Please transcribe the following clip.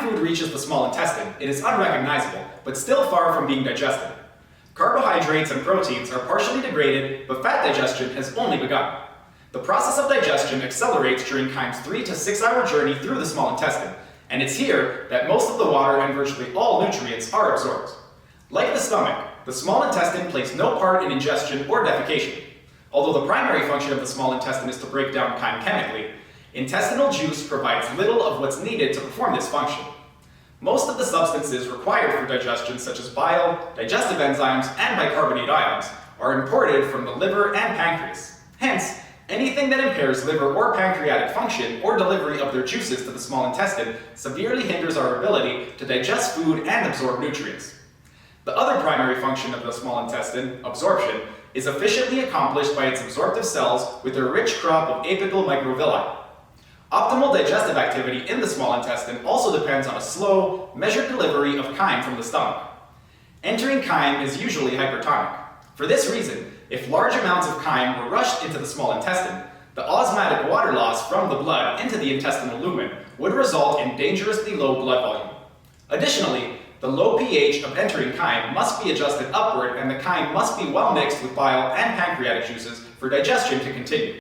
food reaches the small intestine, it is unrecognizable, but still far from being digested. Carbohydrates and proteins are partially degraded, but fat digestion has only begun. The process of digestion accelerates during chyme's 3 to 6 hour journey through the small intestine, and it's here that most of the water and virtually all nutrients are absorbed. Like the stomach, the small intestine plays no part in ingestion or defecation. Although the primary function of the small intestine is to break down chyme chemically, intestinal juice provides little of what's needed to perform this function. Most of the substances required for digestion, such as bile, digestive enzymes, and bicarbonate ions, are imported from the liver and pancreas. Hence, anything that impairs liver or pancreatic function or delivery of their juices to the small intestine severely hinders our ability to digest food and absorb nutrients. The other primary function of the small intestine, absorption, is efficiently accomplished by its absorptive cells with their rich crop of apical microvilli. Optimal digestive activity in the small intestine also depends on a slow, measured delivery of chyme from the stomach. Entering chyme is usually hypertonic. For this reason, if large amounts of chyme were rushed into the small intestine, the osmotic water loss from the blood into the intestinal lumen would result in dangerously low blood volume. Additionally, the low pH of entering chyme must be adjusted upward, and the chyme must be well mixed with bile and pancreatic juices for digestion to continue.